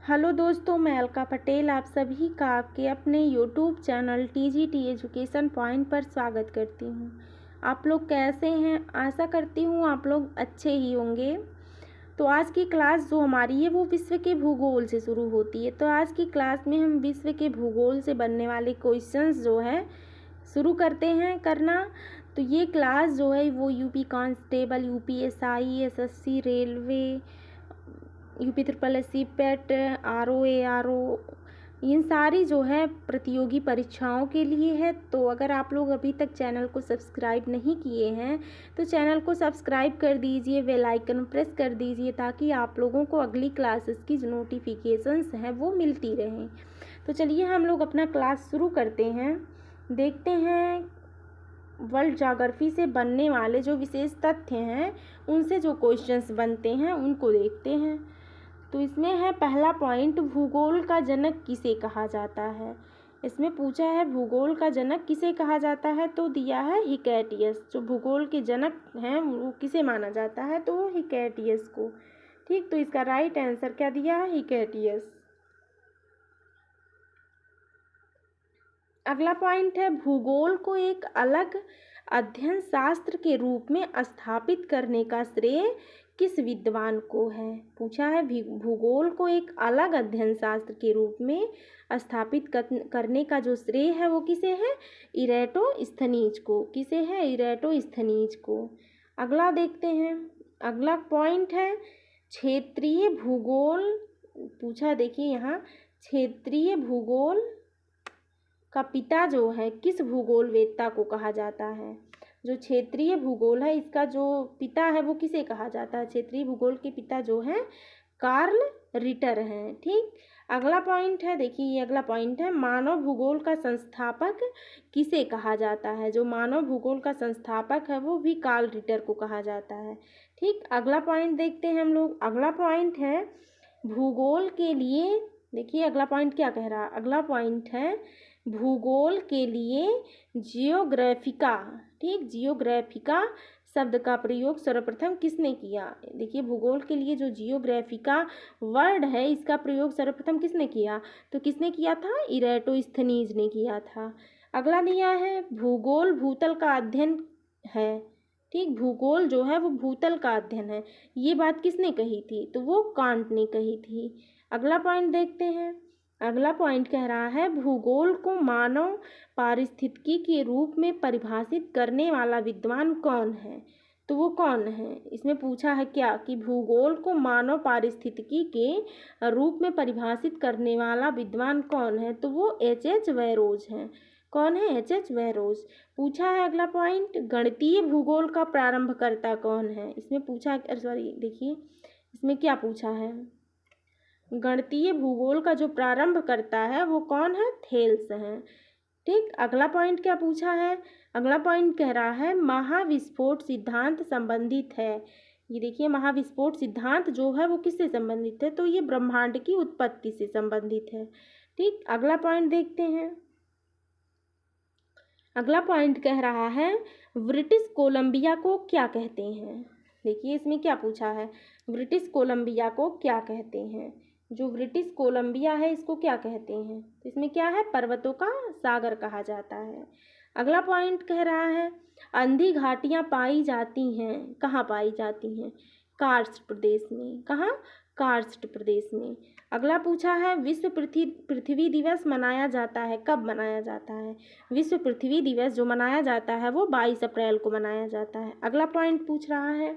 Hello दोस्तों, मैं अलका पटेल आप सभी का आपके अपने YouTube channel TGT education point पर स्वागत करती हूँ। आप लोग कैसे हैं? आशा करती हूँ आप लोग अच्छे ही होंगे। तो आज की क्लास जो हमारी है वो विश्व के भूगोल से शुरू होती है। तो आज की क्लास में हम विश्व के भूगोल से बनने वाले क्वेश्चंस जो है शुरू करते हैं करना। तो ये क्लास जो है वो UP constable, UPSI, SSC, railway, UP SSC, पेट, RO, ARO, इन सारी जो है प्रतियोगी परीक्षाओं के लिए है। तो अगर आप लोग अभी तक चैनल को सब्सक्राइब नहीं किए हैं तो चैनल को सब्सक्राइब कर दीजिए, बेल आइकन प्रेस कर दीजिए ताकि आप लोगों को अगली क्लासेस की जो नोटिफिकेशंस हैं वो मिलती रहें। तो चलिए हम लोग अपना क्लास शुरू करते हैं। देखते हैं वर्ल्ड ज्योग्राफी से बनने वाले जो विशेष तथ्य हैं उनसे जो क्वेश्चंस बनते हैं उनको देखते हैं। तो इसमें है पहला पॉइंट, भूगोल का जनक किसे कहा जाता है। इसमें पूछा है भूगोल का जनक किसे कहा जाता है, तो दिया है हिकैटियस। जो भूगोल के जनक हैं वो किसे माना जाता है, तो वो हिकैटियस को। ठीक, तो इसका राइट आंसर क्या दिया है, हिकैटियस। अगला पॉइंट है भूगोल को एक अलग अध्ययन शास्त्र के रूप में स्थापित करने का श्रेय किस विद्वान को है। पूछा है भूगोल को एक अलग अध्ययन शास्त्र के रूप में स्थापित करने का जो श्रेय है वो किसे है, इरेटोस्थनीज को। किसे है, इरेटोस्थनीज को। अगला देखते हैं, अगला पॉइंट है क्षेत्रीय भूगोल। पूछा देखिए यहाँ, क्षेत्रीय भूगोल का पिता जो है किस भूगोलवेत्ता को कहा जाता है। जो क्षेत्रीय भूगोल है इसका जो पिता है वो किसे कहा जाता है, क्षेत्रीय भूगोल के पिता जो है कार्ल रिटर हैं। ठीक, अगला पॉइंट है, देखिए ये अगला पॉइंट है, मानव भूगोल का संस्थापक किसे कहा जाता है। जो मानव भूगोल का संस्थापक है वो भी कार्ल रिटर को कहा जाता है। ठीक, अगला पॉइंट देखते हैं हम लोग। अगला पॉइंट है भूगोल के लिए, देखिए अगला पॉइंट क्या कह रहा है, अगला पॉइंट है भूगोल के लिए जियोग्राफिका। ठीक, जियोग्राफिका शब्द का प्रयोग सर्वप्रथम किसने किया। देखिए भूगोल के लिए जो जियोग्राफिका वर्ड है इसका प्रयोग सर्वप्रथम किसने किया, तो किसने किया था, इरेटोस्थनीज ने किया था। अगला दिया है भूगोल भूतल का अध्ययन है। ठीक, भूगोल जो है वो भूतल का अध्ययन है, ये बात किसने कही थी, तो वो कांट ने कही थी। अगला पॉइंट देखते हैं, अगला पॉइंट कह रहा है भूगोल को मानव पारिस्थितिकी के रूप में परिभाषित करने वाला विद्वान कौन है, तो वो कौन है। इसमें पूछा है क्या कि भूगोल को मानव पारिस्थितिकी के रूप में परिभाषित करने वाला विद्वान कौन है, तो वो H.H. बैरोज हैं। कौन है, H.H. बैरोज। पूछा है अगला पॉइंट, गणितीय भूगोल का प्रारंभकर्ता कौन है। इसमें पूछा, सॉरी देखिए इसमें क्या पूछा है, गणितीय भूगोल का जो प्रारंभ करता है वो कौन है, थेल्स हैं। ठीक, अगला पॉइंट क्या पूछा है, अगला पॉइंट कह रहा है महाविस्फोट सिद्धांत संबंधित है। ये देखिए महाविस्फोट सिद्धांत जो है वो किससे संबंधित है, तो ये ब्रह्मांड की उत्पत्ति से संबंधित है। ठीक, अगला पॉइंट देखते हैं, अगला पॉइंट कह रहा है ब्रिटिश कोलंबिया को क्या कहते हैं। देखिए इसमें क्या पूछा है, ब्रिटिश कोलंबिया को क्या कहते हैं। जो ब्रिटिश कोलंबिया है इसको क्या कहते हैं, तो इसमें क्या है, पर्वतों का सागर कहा जाता है। अगला पॉइंट कह रहा है अंधी घाटियाँ पाई जाती हैं, कहाँ पाई जाती हैं, कार्स्ट प्रदेश में। कहाँ, कार्स्ट प्रदेश में। अगला पूछा है विश्व पृथ्वी दिवस मनाया जाता है, कब मनाया जाता है। विश्व पृथ्वी दिवस जो मनाया जाता है वो 22 अप्रैल को मनाया जाता है। अगला पॉइंट पूछ रहा है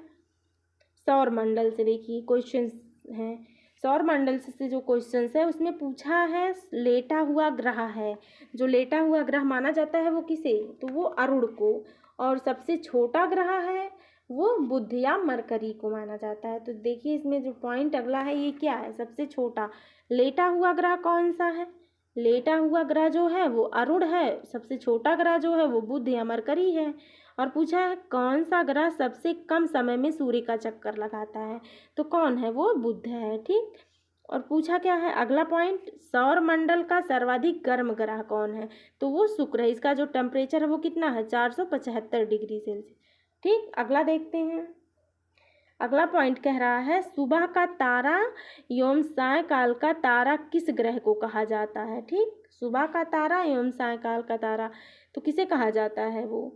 सौर मंडल से, देखिए क्वेश्चन हैं सौर मंडल से जो क्वेश्चंस है उसमें पूछा है लेटा हुआ ग्रह है। जो लेटा हुआ ग्रह माना जाता है वो किसे, तो वो अरुण को। और सबसे छोटा ग्रह है वो बुध या मरकरी को माना जाता है। तो देखिए इसमें जो पॉइंट अगला है ये क्या है, सबसे छोटा लेटा हुआ ग्रह कौन सा है, लेटा हुआ ग्रह जो है वो अरुण है, सबसे छोटा ग्रह जो है वो बुध या मरकरी है। और पूछा है कौन सा ग्रह सबसे कम समय में सूर्य का चक्कर लगाता है, तो कौन है, वो बुध है। ठीक, और पूछा क्या है अगला पॉइंट, सौर मंडल का सर्वाधिक गर्म ग्रह कौन है, तो वो शुक्र है। इसका जो टेम्परेचर है वो कितना है, 475 डिग्री सेल्सियस। ठीक, अगला देखते हैं, अगला पॉइंट कह रहा है सुबह का तारा एवं सायंकाल का तारा किस ग्रह को कहा जाता है। ठीक, सुबह का तारा एवं सायंकाल का तारा तो किसे कहा जाता है, वो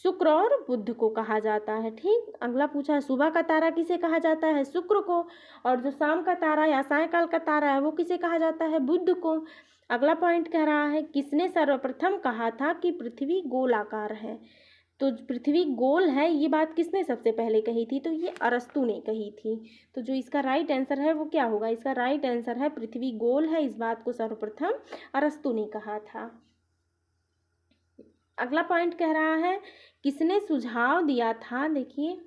शुक्र और बुध को कहा जाता है। ठीक, अगला पूछा है सुबह का तारा किसे कहा जाता है, शुक्र को, और जो शाम का तारा या सायंकाल का तारा है वो किसे कहा जाता है, बुध को। अगला पॉइंट कह रहा है किसने सर्वप्रथम कहा था कि पृथ्वी गोलाकार है। तो पृथ्वी गोल है ये बात किसने सबसे पहले कही थी, तो ये अरस्तु ने कही थी। तो जो इसका राइट आंसर है वो क्या होगा, इसका राइट आंसर है पृथ्वी गोल है, इस बात को सर्वप्रथम अरस्तु ने कहा था। अगला पॉइंट कह रहा है किसने सुझाव दिया था, देखिए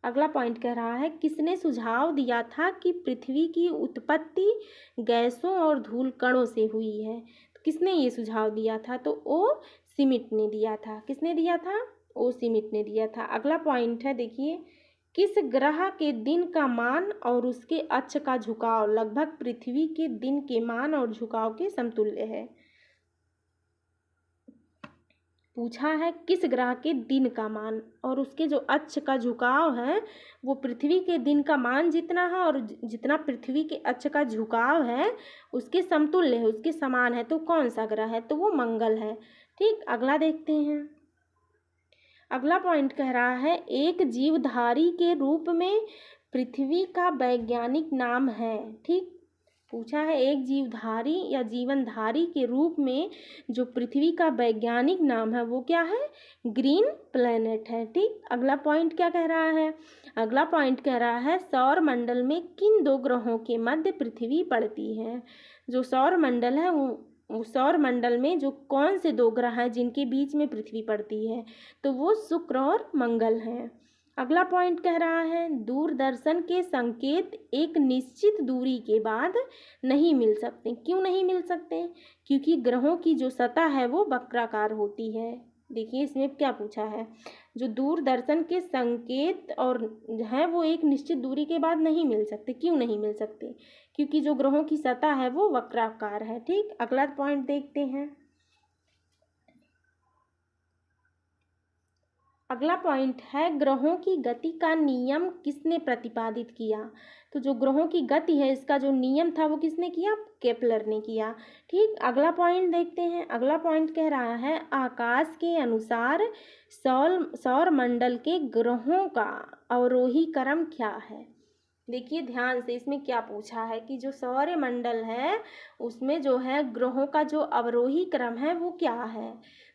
अगला पॉइंट कह रहा है किसने सुझाव दिया था कि पृथ्वी की उत्पत्ति गैसों और धूल कणों से हुई है। तो किसने ये सुझाव दिया था, तो ओ सिमिट ने दिया था। किसने दिया था, ओ सिमिट ने दिया था। अगला पॉइंट है देखिए किस ग्रह के दिन का मान और उसके अक्ष का झुकाव लगभग पृथ्वी के दिन के मान और झुकाव के समतुल्य है। पूछा है किस ग्रह के दिन का मान और उसके जो अक्ष का झुकाव है वो पृथ्वी के दिन का मान जितना है और जितना पृथ्वी के अक्ष का झुकाव है उसके समतुल्य है, उसके समान है, तो कौन सा ग्रह है, तो वो मंगल है। ठीक, अगला देखते हैं। अगला पॉइंट कह रहा है एक जीवधारी के रूप में पृथ्वी का वैज्ञानिक नाम है। ठीक, पूछा है एक जीवधारी या जीवनधारी के रूप में जो पृथ्वी का वैज्ञानिक नाम है वो क्या है, ग्रीन प्लैनेट है। ठीक, अगला पॉइंट क्या कह रहा है, अगला पॉइंट कह रहा है सौर मंडल में किन दो ग्रहों के मध्य पृथ्वी पड़ती है। जो सौर मंडल है वो सौर मंडल में जो कौन से दो ग्रह हैं जिनके बीच में पृथ्वी पड़ती है, तो वो शुक्र और मंगल हैं। अगला पॉइंट कह रहा है दूरदर्शन के संकेत एक निश्चित दूरी के बाद नहीं मिल सकते। क्यों नहीं मिल सकते, क्योंकि ग्रहों की जो सतह है वो वक्राकार होती है। देखिए इसमें क्या पूछा है, जो दूरदर्शन के संकेत और है वो एक निश्चित दूरी के बाद नहीं मिल सकते। क्यों नहीं मिल सकते, क्योंकि जो ग्रहों की सतह है वो वक्राकार है। ठीक, अगला पॉइंट देखते हैं। अगला पॉइंट है ग्रहों की गति का नियम किसने प्रतिपादित किया। तो जो ग्रहों की गति है इसका जो नियम था वो किसने किया, केपलर ने किया। ठीक, अगला पॉइंट देखते हैं। अगला पॉइंट कह रहा है आकाश के अनुसार सौर मंडल के ग्रहों का अवरोही क्रम क्या है। देखिए ध्यान से, इसमें क्या पूछा है कि जो सौर मंडल है उसमें जो है ग्रहों का जो अवरोही क्रम है वो क्या है।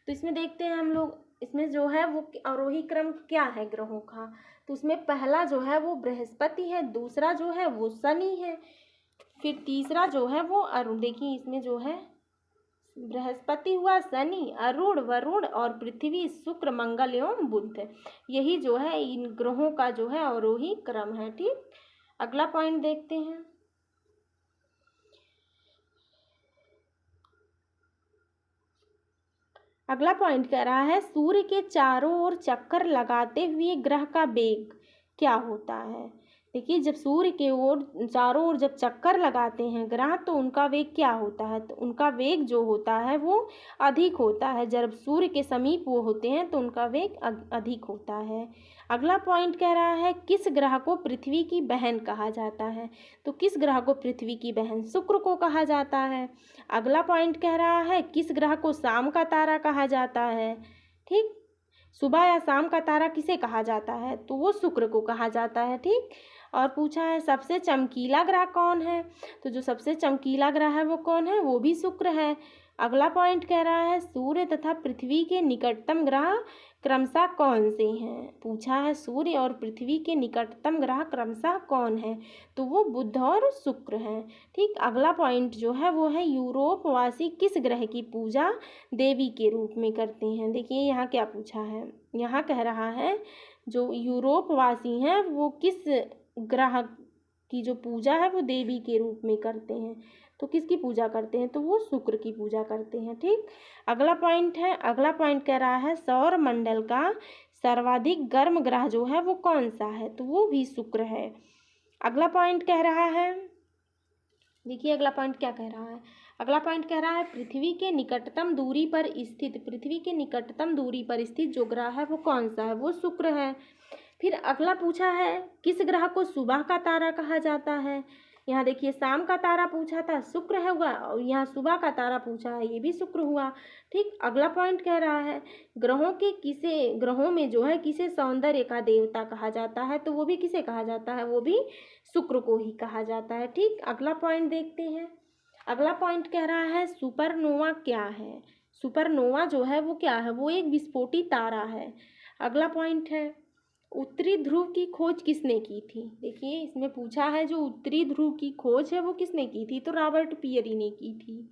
तो इसमें देखते हैं हम लोग, इसमें जो है वो अवरोही क्रम क्या है ग्रहों का, तो उसमें पहला जो है वो बृहस्पति है, दूसरा जो है वो शनि है, फिर तीसरा जो है वो अरुण। देखिए इसमें जो है बृहस्पति हुआ, शनि, अरुण, वरुण और पृथ्वी, शुक्र, मंगल एवं बुध, यही जो है इन ग्रहों का जो है अवरोही क्रम है। ठीक, अगला पॉइंट देखते हैं। अगला पॉइंट कह रहा है सूर्य के चारों ओर चक्कर लगाते हुए ग्रह का वेग क्या होता है। देखिए जब सूर्य के ओर चारों ओर जब चक्कर लगाते हैं ग्रह तो उनका वेग क्या होता है, तो उनका वेग जो होता है वो अधिक होता है। जब सूर्य के समीप वो होते हैं तो उनका वेग अधिक होता है। अगला पॉइंट कह रहा है किस ग्रह को पृथ्वी की बहन कहा जाता है। तो किस ग्रह को पृथ्वी की बहन, शुक्र को कहा जाता है। अगला पॉइंट कह रहा है किस ग्रह को शाम का तारा कहा जाता है। ठीक, सुबह या शाम का तारा किसे कहा जाता है, तो वो शुक्र को कहा जाता है। ठीक, और पूछा है सबसे चमकीला ग्रह कौन है, तो जो सबसे चमकीला ग्रह है वो कौन है, वो भी शुक्र है। अगला पॉइंट कह रहा है सूर्य तथा पृथ्वी के निकटतम ग्रह क्रमशः कौन से हैं। पूछा है सूर्य और पृथ्वी के निकटतम ग्रह क्रमशः कौन है, तो वो बुध और शुक्र हैं। ठीक, अगला पॉइंट जो है वो है यूरोप वासी किस ग्रह की पूजा देवी के रूप में करते हैं। देखिए यहाँ क्या पूछा है, यहाँ कह रहा है जो यूरोप वासी हैं वो किस ग्रह की जो पूजा है वो देवी के रूप में करते हैं, तो किसकी पूजा करते हैं, तो वो शुक्र की पूजा करते हैं। ठीक, अगला पॉइंट है, अगला पॉइंट कह रहा है सौर मंडल का सर्वाधिक गर्म ग्रह जो है वो कौन सा है, तो वो भी शुक्र है। अगला पॉइंट कह रहा है, देखिए अगला पॉइंट क्या कह रहा है, अगला पॉइंट कह रहा है पृथ्वी के निकटतम दूरी पर स्थित, पृथ्वी के निकटतम दूरी पर स्थित जो ग्रह है वो कौन सा है, वो शुक्र है। फिर अगला पूछा है किस ग्रह को सुबह का तारा कहा जाता है। यहाँ देखिए शाम का तारा पूछा था, शुक्र है हुआ, और यहाँ सुबह का तारा पूछा है, ये भी शुक्र हुआ। ठीक, अगला पॉइंट कह रहा है ग्रहों में जो है किसे सौंदर्य का देवता कहा जाता है, तो वो भी किसे कहा जाता है, वो भी शुक्र को ही कहा जाता है। ठीक, अगला पॉइंट देखते हैं। अगला पॉइंट कह रहा है सुपरनोवा क्या है। सुपरनोवा जो है वो क्या है, वो एक विस्फोटी तारा है। अगला पॉइंट है उत्तरी ध्रुव की खोज किसने की थी। देखिए इसमें पूछा है जो उत्तरी ध्रुव की खोज है वो किसने की थी, तो रॉबर्ट पियरी ने की थी।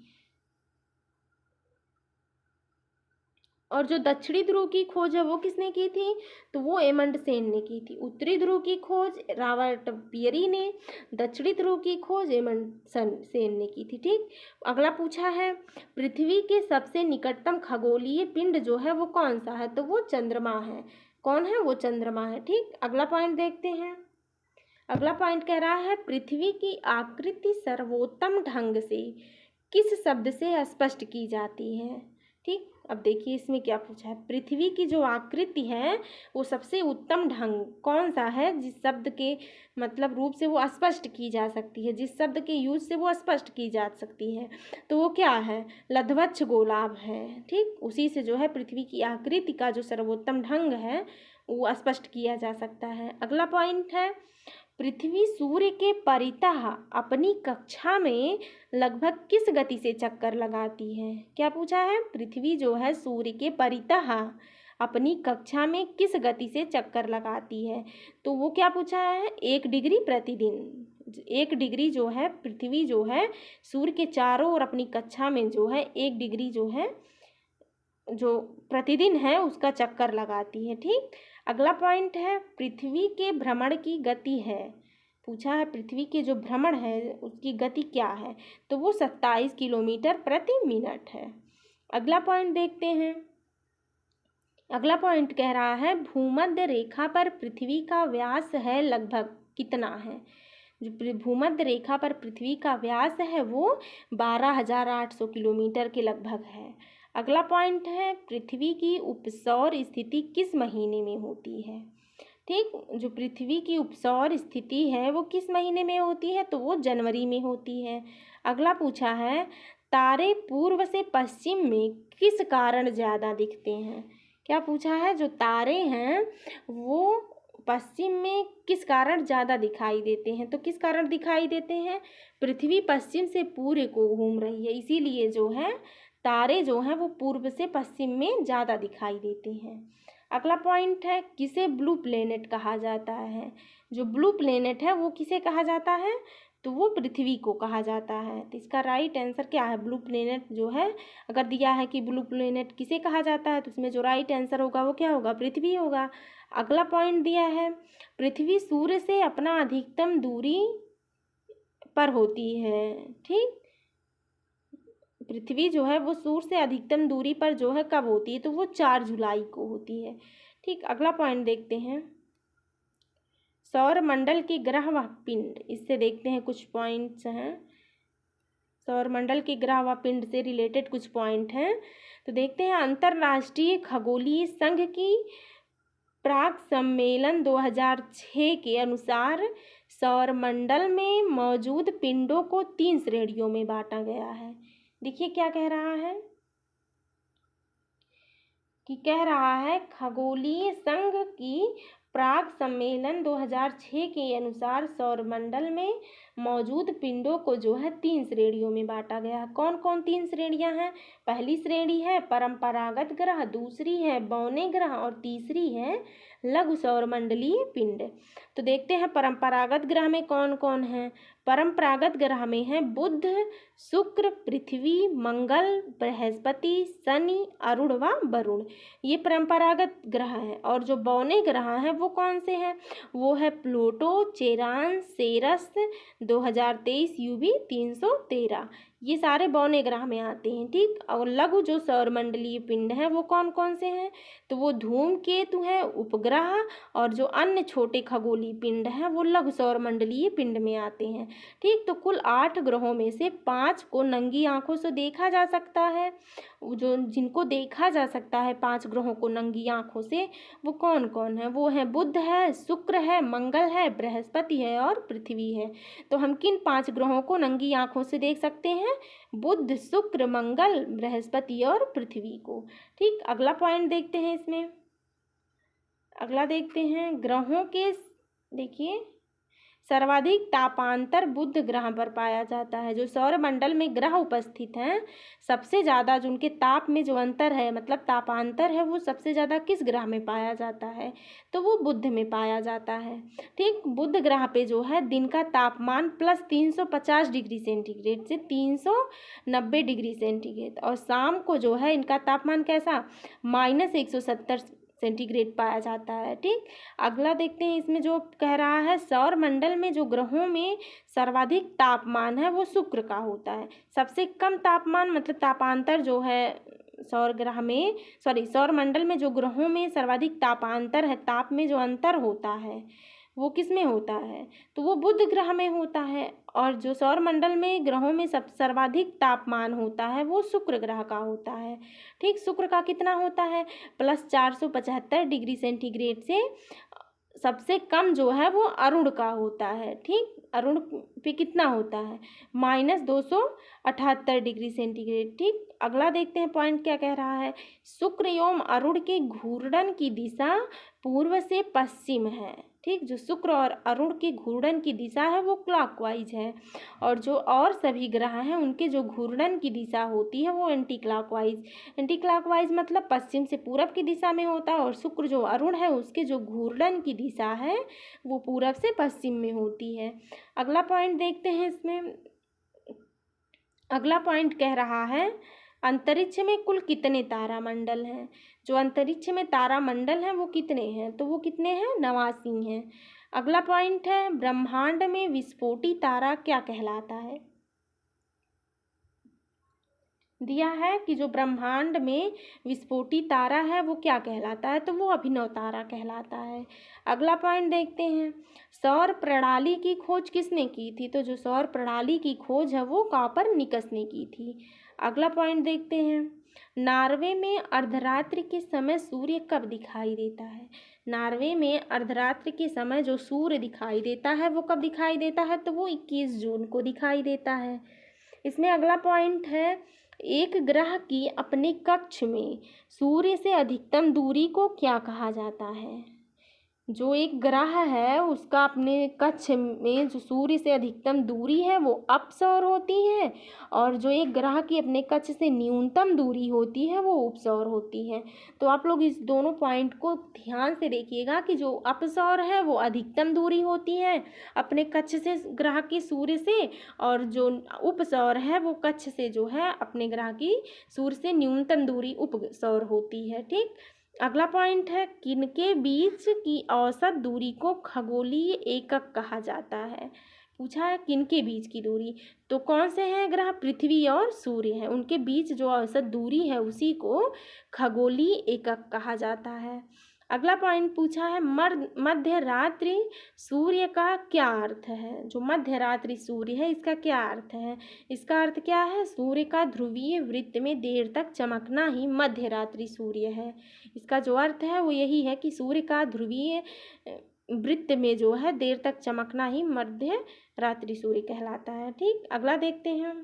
और जो दक्षिणी ध्रुव की खोज है वो किसने की थी, तो वो एमंडसेन ने की थी। उत्तरी ध्रुव की खोज रॉबर्ट पियरी ने, दक्षिणी ध्रुव की खोज एमंडसेन ने की थी। ठीक, अगला पूछा है पृथ्वी के सबसे निकटतम खगोलीय पिंड जो है वो कौन सा है, तो वो चंद्रमा है। कौन है, वो चंद्रमा है। ठीक, अगला पॉइंट देखते हैं। अगला पॉइंट कह रहा है पृथ्वी की आकृति सर्वोत्तम ढंग से किस शब्द से स्पष्ट की जाती है। ठीक, अब देखिए इसमें क्या पूछा है, पृथ्वी की जो आकृति है वो सबसे उत्तम ढंग कौन सा है जिस शब्द के मतलब रूप से वो स्पष्ट की जा सकती है, जिस शब्द के यूज से वो स्पष्ट की जा सकती है, तो वो क्या है, लधवच्छ गोलाभ है। ठीक, उसी से जो है पृथ्वी की आकृति का जो सर्वोत्तम ढंग है वो स्पष्ट किया जा सकता है। अगला पॉइंट है पृथ्वी सूर्य के परितः अपनी कक्षा में लगभग किस गति से चक्कर लगाती है। क्या पूछा है, पृथ्वी जो है सूर्य के परितः अपनी कक्षा में किस गति से चक्कर लगाती है, तो वो क्या पूछा है, 1 डिग्री प्रतिदिन। 1 डिग्री जो है पृथ्वी जो है सूर्य के चारों ओर अपनी कक्षा में जो है 1 डिग्री जो है जो प्रतिदिन है उसका चक्कर लगाती है। ठीक, अगला पॉइंट है पृथ्वी के भ्रमण की गति है। पूछा है पृथ्वी के जो भ्रमण है उसकी गति क्या है, तो वो 27 किलोमीटर प्रति मिनट है। अगला पॉइंट देखते हैं। अगला पॉइंट कह रहा है भूमध्य रेखा पर पृथ्वी का व्यास है लगभग कितना है। जो भूमध्य रेखा पर पृथ्वी का व्यास है वो 12,800 किलोमीटर के लगभग है। अगला पॉइंट है पृथ्वी की उपसौर स्थिति किस महीने में होती है। ठीक, जो पृथ्वी की उपसौर स्थिति है वो किस महीने में होती है, तो वो जनवरी में होती है। अगला पूछा है तारे पूर्व से पश्चिम में किस कारण ज़्यादा दिखते हैं। क्या पूछा है, जो तारे हैं वो पश्चिम में किस कारण ज़्यादा दिखाई देते हैं, तो किस कारण दिखाई देते हैं, पृथ्वी पश्चिम से पूर्व को घूम रही है, इसीलिए जो है तारे जो हैं वो पूर्व से पश्चिम में ज़्यादा दिखाई देते हैं। अगला पॉइंट है किसे ब्लू प्लेनेट कहा जाता है। जो ब्लू प्लेनेट है वो किसे कहा जाता है, तो वो पृथ्वी को कहा जाता है। तो इसका राइट आंसर क्या है, ब्लू प्लेनेट जो है, अगर दिया है कि ब्लू प्लेनेट किसे कहा जाता है तो उसमें जो राइट आंसर होगा वो क्या होगा, पृथ्वी होगा। अगला पॉइंट दिया है पृथ्वी सूर्य से अपना अधिकतम दूरी पर होती है। ठीक, पृथ्वी जो है वो सूर्य से अधिकतम दूरी पर जो है कब होती है, तो वो 4 जुलाई को होती है। ठीक, अगला पॉइंट देखते हैं सौरमंडल के ग्रह व पिंड, इससे देखते हैं कुछ पॉइंट्स हैं। सौरमंडल के ग्रह व पिंड से रिलेटेड कुछ पॉइंट हैं, तो देखते हैं अंतर्राष्ट्रीय खगोलीय संघ की प्राक सम्मेलन 2006 के अनुसार सौरमंडल में मौजूद पिंडों को 3 श्रेणियों में बांटा गया है। देखिए क्या कह रहा है कि कह रहा है खगोलीय संघ की प्राग सम्मेलन 2006 के अनुसार सौरमंडल में मौजूद पिंडों को जो है 3 श्रेणियों में बांटा गया है। कौन कौन 3 श्रेणियां हैं, पहली श्रेणी है परंपरागत ग्रह, दूसरी है बौने ग्रह और तीसरी है लघु सौरमंडलीय पिंड। तो देखते हैं परंपरागत ग्रह में कौन कौन है। परंपरागत ग्रह में है बुध, शुक्र, पृथ्वी, मंगल, बृहस्पति, शनि, अरुण व वरुण, ये परंपरागत ग्रह है। और जो बौने ग्रह हैं वो कौन से हैं, वो है प्लूटो, चेरान, सेरस, 2023 यूवी 313, ये सारे बौने ग्रह में आते हैं। ठीक, और लघु जो सौरमंडलीय पिंड हैं वो कौन कौन से हैं, तो वो धूमकेतु हैं, उपग्रह और जो अन्य छोटे खगोलीय मंडलीय पिंड हैं वो लघु सौर मंडलीय पिंड में आते हैं। ठीक, तो कुल 8 ग्रहों में से 5 को नंगी आंखों से देखा जा सकता है। जो जिनको देखा जा सकता है 5 ग्रहों को नंगी आंखों से, वो कौन कौन है? वो है बुध है, शुक्र है, मंगल है, बृहस्पति है और पृथ्वी है। तो हम किन 5 ग्रहों को नंगी आंखों से देख सकते हैं? बुध, शुक्र, मंगल, बृहस्पति और पृथ्वी को। ठीक, अगला पॉइंट देखते हैं इसमें। अगला देखते हैं ग्रहों के, देखिए सर्वाधिक तापांतर बुध ग्रह पर पाया जाता है। जो सौरमंडल में ग्रह उपस्थित हैं, सबसे ज़्यादा जो उनके ताप में जो अंतर है, मतलब तापांतर है, वो सबसे ज़्यादा किस ग्रह में पाया जाता है? तो वो बुध में पाया जाता है। ठीक, बुध ग्रह पे जो है दिन का तापमान +350 डिग्री सेंटीग्रेड से 390 डिग्री सेंटीग्रेड, और शाम को जो है इनका तापमान कैसा, -170 सेंटीग्रेड पाया जाता है। ठीक, अगला देखते हैं इसमें जो कह रहा है सौर मंडल में जो ग्रहों में सर्वाधिक तापमान है वो शुक्र का होता है। सबसे कम तापमान मतलब तापांतर जो है सौर मंडल में जो ग्रहों में सर्वाधिक तापांतर है, ताप में जो अंतर होता है वो किस में होता है? तो वो बुध ग्रह में होता है। और जो सौर मंडल में ग्रहों में सर्वाधिक तापमान होता है वो शुक्र ग्रह का होता है। ठीक, शुक्र का कितना होता है? +475 डिग्री सेंटीग्रेड से। सबसे कम जो है वो अरुण का होता है। ठीक, अरुण पे कितना होता है? -278 डिग्री सेंटीग्रेड। ठीक, अगला देखते हैं पॉइंट क्या कह रहा है। शुक्र एवं अरुण के घूर्णन की दिशा पूर्व से पश्चिम है। ठीक, जो शुक्र और अरुण के घूर्णन की दिशा है वो क्लॉकवाइज है, और जो और सभी ग्रह हैं उनके जो घूर्णन की दिशा होती है वो एंटी क्लॉकवाइज। एंटी क्लॉकवाइज मतलब पश्चिम से पूरब की दिशा में होता है, और शुक्र जो अरुण है उसके जो घूर्णन की दिशा है वो पूरब से पश्चिम में होती है। अगला पॉइंट देखते हैं इसमें। अगला पॉइंट कह रहा है अंतरिक्ष में कुल कितने तारामंडल हैं? जो अंतरिक्ष में तारामंडल हैं वो कितने हैं? तो वो कितने हैं? 89 हैं। अगला पॉइंट है ब्रह्मांड में विस्फोटी तारा क्या कहलाता है? दिया है कि जो ब्रह्मांड में विस्फोटी तारा है वो क्या कहलाता है? तो वो अभिनव तारा कहलाता है। अगला पॉइंट देखते हैं सौर प्रणाली की खोज किसने की थी? तो जो सौर प्रणाली की खोज है वो कॉपरनिकस ने की थी। अगला पॉइंट देखते हैं नॉर्वे में अर्धरात्रि के समय सूर्य कब दिखाई देता है? नॉर्वे में अर्धरात्रि के समय जो सूर्य दिखाई देता है वो कब दिखाई देता है? तो वो 21 जून को दिखाई देता है। इसमें अगला पॉइंट है एक ग्रह की अपने कक्ष में सूर्य से अधिकतम दूरी को क्या कहा जाता है? जो एक ग्रह है उसका अपने कक्ष में जो सूर्य से अधिकतम दूरी है वो अपसौर होती है, और जो एक ग्रह की अपने कक्ष से न्यूनतम दूरी होती है वो उपसौर होती है। तो आप लोग इस दोनों पॉइंट को ध्यान से देखिएगा कि जो अपसौर है वो अधिकतम दूरी होती है अपने कक्ष से ग्रह की सूर्य से, और जो उपसौर है वो कक्ष से जो है अपने ग्रह की सूर्य से न्यूनतम दूरी उपसौर होती है। ठीक, अगला पॉइंट है किनके बीच की औसत दूरी को खगोलीय एकक कहा जाता है? पूछा है किनके बीच की दूरी, तो कौन से हैं ग्रह? पृथ्वी और सूर्य हैं, उनके बीच जो औसत दूरी है उसी को खगोलीय एकक कहा जाता है। अगला पॉइंट पूछा है मध्य रात्रि सूर्य का क्या अर्थ है? जो मध्य रात्रि सूर्य है इसका क्या अर्थ है? इसका अर्थ क्या है? सूर्य का ध्रुवीय वृत्त में देर तक चमकना ही मध्य रात्रि सूर्य है। इसका जो अर्थ है वो यही है कि सूर्य का ध्रुवीय वृत्त में जो है देर तक चमकना ही मध्य रात्रि सूर्य कहलाता है। ठीक, अगला देखते हैं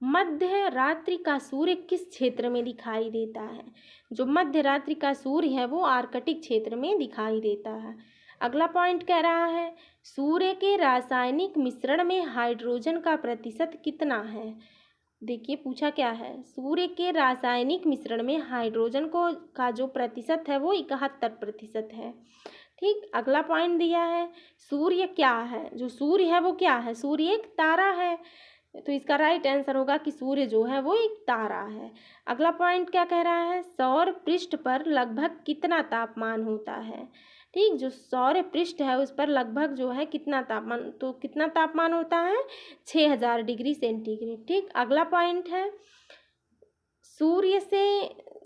मध्य रात्रि का सूर्य किस क्षेत्र में दिखाई देता है? जो मध्य रात्रि का सूर्य है वो आर्कटिक क्षेत्र में दिखाई देता है। अगला पॉइंट कह रहा है सूर्य के रासायनिक मिश्रण में हाइड्रोजन का प्रतिशत कितना है? देखिए पूछा क्या है, सूर्य के रासायनिक मिश्रण में हाइड्रोजन का जो प्रतिशत है वो 71% है। ठीक, अगला पॉइंट दिया है सूर्य क्या है? जो सूर्य है वो क्या है? सूर्य एक तारा है, तो इसका राइट आंसर होगा कि सूर्य जो है वो एक तारा है। अगला पॉइंट क्या कह रहा है सौर पृष्ठ पर लगभग कितना तापमान होता है? ठीक, जो सौर पृष्ठ है उस पर लगभग जो है कितना तापमान, तो कितना तापमान होता है? 6000 डिग्री सेंटीग्रेड। ठीक, अगला पॉइंट है सूर्य से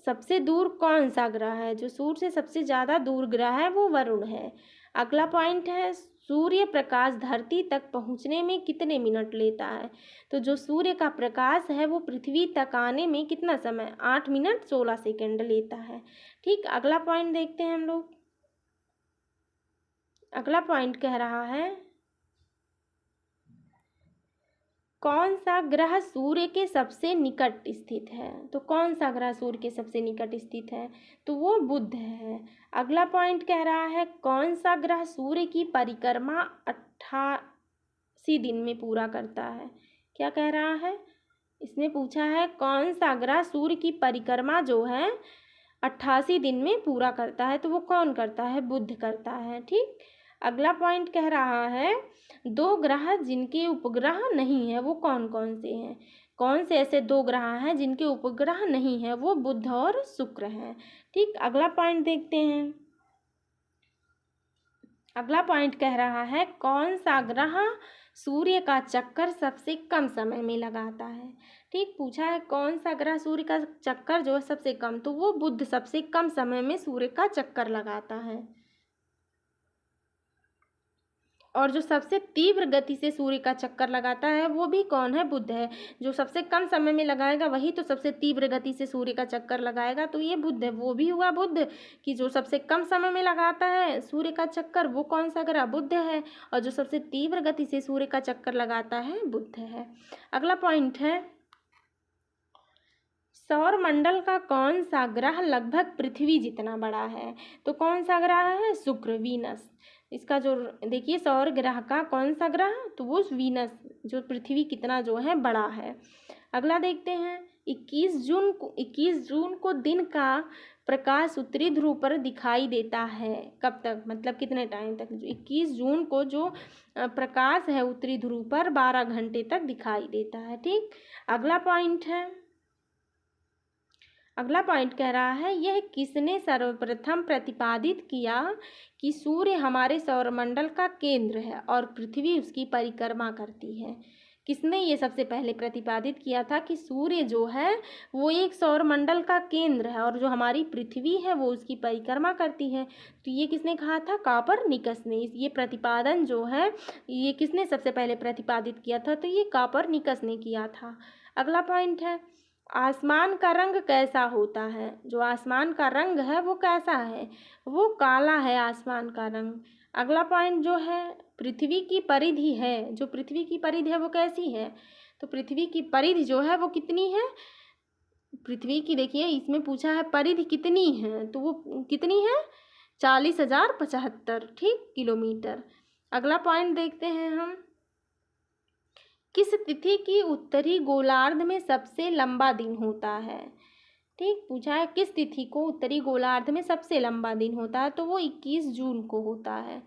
सबसे दूर कौन सा ग्रह है? जो सूर्य से सबसे ज़्यादा दूर ग्रह है वो वरुण है। अगला पॉइंट है, सूर्य प्रकाश धरती तक पहुंचने में कितने मिनट लेता है? तो जो सूर्य का प्रकाश है वो पृथ्वी तक आने में कितना समय? 8 मिनट 16 सेकंड लेता है। ठीक, अगला पॉइंट देखते हैं हम लोग। अगला पॉइंट कह रहा है, कौन सा ग्रह सूर्य के सबसे निकट स्थित है? तो कौन सा ग्रह सूर्य के सबसे निकट स्थित है? तो वो बुध है। अगला पॉइंट कह रहा है, कौन सा ग्रह सूर्य की परिक्रमा 88 दिन में पूरा करता है? क्या कह रहा है? इसने पूछा है कौन सा ग्रह सूर्य की परिक्रमा जो है 88 दिन में पूरा करता है? तो वो कौन करता है? बुध करता है। ठीक, अगला पॉइंट कह रहा है, दो ग्रह जिनके उपग्रह नहीं है वो कौन कौन से हैं? कौन से ऐसे दो ग्रह हैं जिनके उपग्रह नहीं है? वो बुध और शुक्र हैं। ठीक, अगला पॉइंट देखते हैं। अगला पॉइंट कह रहा है, कौन सा ग्रह सूर्य का चक्कर सबसे कम समय में लगाता है? ठीक, पूछा है कौन सा ग्रह सूर्य का चक्कर जो है सबसे कम, तो वो बुध सबसे कम समय में सूर्य का चक्कर लगाता है। और जो सबसे तीव्र गति से सूर्य का चक्कर लगाता है वो भी कौन है? बुध है। जो सबसे कम समय में लगाएगा वही तो सबसे तीव्र गति से सूर्य का चक्कर लगाएगा, तो ये बुध है। वो भी हुआ बुध कि जो सबसे कम समय में लगाता है सूर्य का चक्कर वो कौन सा ग्रह? बुध है। और जो सबसे तीव्र गति से सूर्य का चक्कर लगाता है बुध है। अगला पॉइंट है, सौरमंडल का कौन सा ग्रह लगभग पृथ्वी जितना बड़ा है? तो कौन सा ग्रह है? शुक्र, वीनस। इसका जो देखिए सौर ग्रह का कौन सा ग्रह, तो वो वीनस, जो पृथ्वी कितना जो है बड़ा है। अगला देखते हैं, 21 जून को दिन का प्रकाश उत्तरी ध्रुव पर दिखाई देता है। कब तक, मतलब कितने टाइम तक? 21 जून को जो प्रकाश है उत्तरी ध्रुव पर 12 घंटे तक दिखाई देता है। ठीक, अगला पॉइंट है, अगला पॉइंट कह रहा है, यह किसने सर्वप्रथम प्रतिपादित किया कि सूर्य हमारे सौरमंडल का केंद्र है और पृथ्वी उसकी परिक्रमा करती है? किसने ये सबसे पहले प्रतिपादित किया था कि सूर्य जो है वो एक सौरमंडल का केंद्र है और जो हमारी पृथ्वी है वो उसकी परिक्रमा करती है? तो ये किसने कहा था? कॉपरनिकस ने। ये प्रतिपादन जो है ये किसने सबसे पहले प्रतिपादित किया था? तो ये कॉपरनिकस ने किया था। अगला पॉइंट है, आसमान का रंग कैसा होता है? जो आसमान का रंग है वो कैसा है? वो काला है आसमान का रंग। अगला पॉइंट जो है, पृथ्वी की परिधि है, जो पृथ्वी की परिधि है वो कैसी है? तो पृथ्वी की परिधि जो है वो कितनी है? पृथ्वी की देखिए इसमें पूछा है परिधि कितनी है, तो वो कितनी है? 40,075 ठीक किलोमीटर। अगला पॉइंट देखते हैं हम, किस तिथि की उत्तरी गोलार्ध में सबसे लंबा दिन होता है? ठीक, पूछा है किस तिथि को उत्तरी गोलार्ध में सबसे लंबा दिन होता है? तो वो 21 जून को होता है।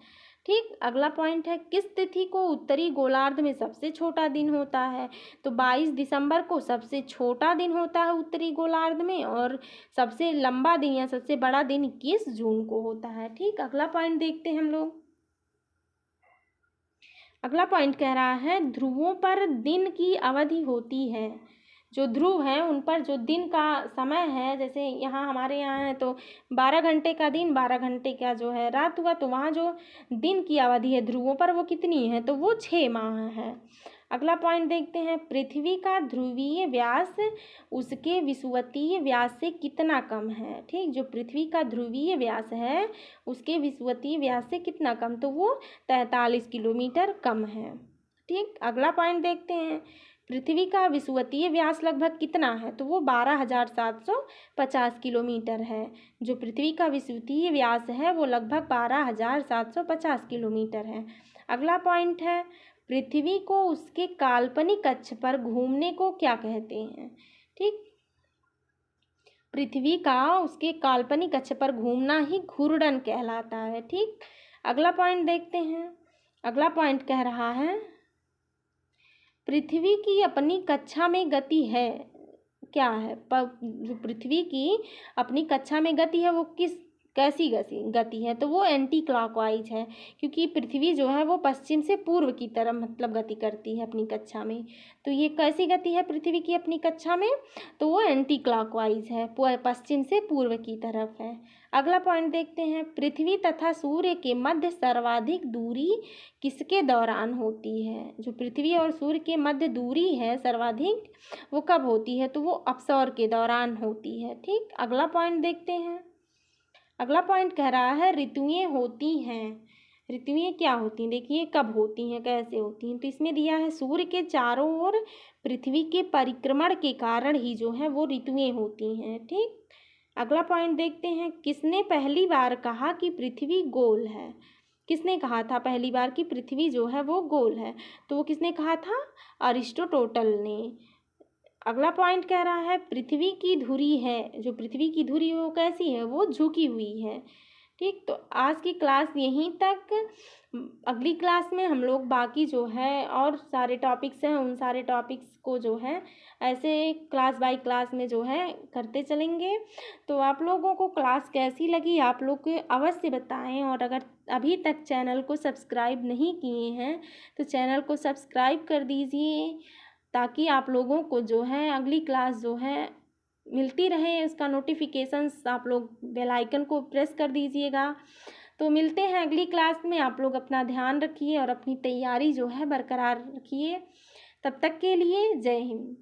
ठीक, अगला पॉइंट है, किस तिथि को उत्तरी गोलार्ध में सबसे छोटा दिन होता है? तो 22 दिसंबर को सबसे छोटा दिन होता है उत्तरी गोलार्ध में और सबसे लंबा दिन या सबसे बड़ा दिन 21 जून को होता है। ठीक, अगला पॉइंट देखते हैं हम लोग। अगला पॉइंट कह रहा है, ध्रुवों पर दिन की अवधि होती है। जो ध्रुव हैं उन पर जो दिन का समय है, जैसे यहाँ हमारे यहाँ है तो 12 घंटे का दिन, 12 घंटे का जो है रात हुआ, तो वहाँ जो दिन की अवधि है ध्रुवों पर वो कितनी है? तो वो 6 माह है। अगला पॉइंट देखते हैं, पृथ्वी का ध्रुवीय व्यास उसके विषुवतीय व्यास से कितना कम है? ठीक, जो पृथ्वी का ध्रुवीय व्यास है उसके विषुवतीय व्यास से कितना कम? तो वो 43 किलोमीटर कम है। ठीक, अगला पॉइंट देखते हैं, पृथ्वी का विषुवतीय व्यास लगभग कितना है? तो वो 12,750 किलोमीटर है। जो पृथ्वी का विषुवतीय व्यास है वो लगभग 12,750 किलोमीटर है। अगला पॉइंट है, पृथ्वी को उसके काल्पनिक अक्ष पर घूमने को क्या कहते हैं? ठीक, पृथ्वी का उसके काल्पनिक अक्ष पर घूमना ही घूर्णन कहलाता है। ठीक, अगला पॉइंट देखते हैं। अगला पॉइंट कह रहा है, पृथ्वी की अपनी कक्षा में गति है, क्या है? जो पृथ्वी की अपनी कक्षा में गति है वो किस कैसी गति है, तो वो एंटी क्लॉकवाइज है, क्योंकि पृथ्वी जो है वो पश्चिम से पूर्व की तरफ मतलब गति करती है अपनी कक्षा में। तो ये कैसी गति है पृथ्वी की अपनी कक्षा में, तो वो एंटी क्लॉकवाइज है, पश्चिम से पूर्व की तरफ है। अगला पॉइंट देखते हैं, पृथ्वी तथा सूर्य के मध्य सर्वाधिक दूरी किसके दौरान होती है। जो पृथ्वी और सूर्य के मध्य दूरी है सर्वाधिक, वो कब होती है, तो वो अपसौर के दौरान होती है। ठीक, अगला पॉइंट देखते हैं। अगला पॉइंट कह रहा है ऋतुएं होती हैं। ऋतुएं क्या होती हैं, देखिए कब होती हैं, कैसे होती हैं। तो इसमें दिया है सूर्य के चारों ओर पृथ्वी के परिक्रमण के कारण ही जो है वो ऋतुएं होती हैं। ठीक, अगला पॉइंट देखते हैं, किसने पहली बार कहा कि पृथ्वी गोल है। किसने कहा था पहली बार कि पृथ्वी जो है वो गोल है, तो वो किसने कहा था, अरिस्टोटल ने। अगला पॉइंट कह रहा है पृथ्वी की धुरी है, जो पृथ्वी की धुरी वो कैसी है, वो झुकी हुई है। ठीक, तो आज की क्लास यहीं तक। अगली क्लास में हम लोग बाकी जो है और सारे टॉपिक्स हैं, उन सारे टॉपिक्स को जो है ऐसे क्लास बाय क्लास में जो है करते चलेंगे। तो आप लोगों को क्लास कैसी लगी आप लोग को अवश्य बताएं, और अगर अभी तक चैनल को सब्सक्राइब नहीं किए हैं तो चैनल को सब्सक्राइब कर दीजिए, ताकि आप लोगों को जो है अगली क्लास जो है मिलती रहे, उसका नोटिफिकेशंस आप लोग बेल आइकन को प्रेस कर दीजिएगा। तो मिलते हैं अगली क्लास में, आप लोग अपना ध्यान रखिए और अपनी तैयारी जो है बरकरार रखिए। तब तक के लिए जय हिंद।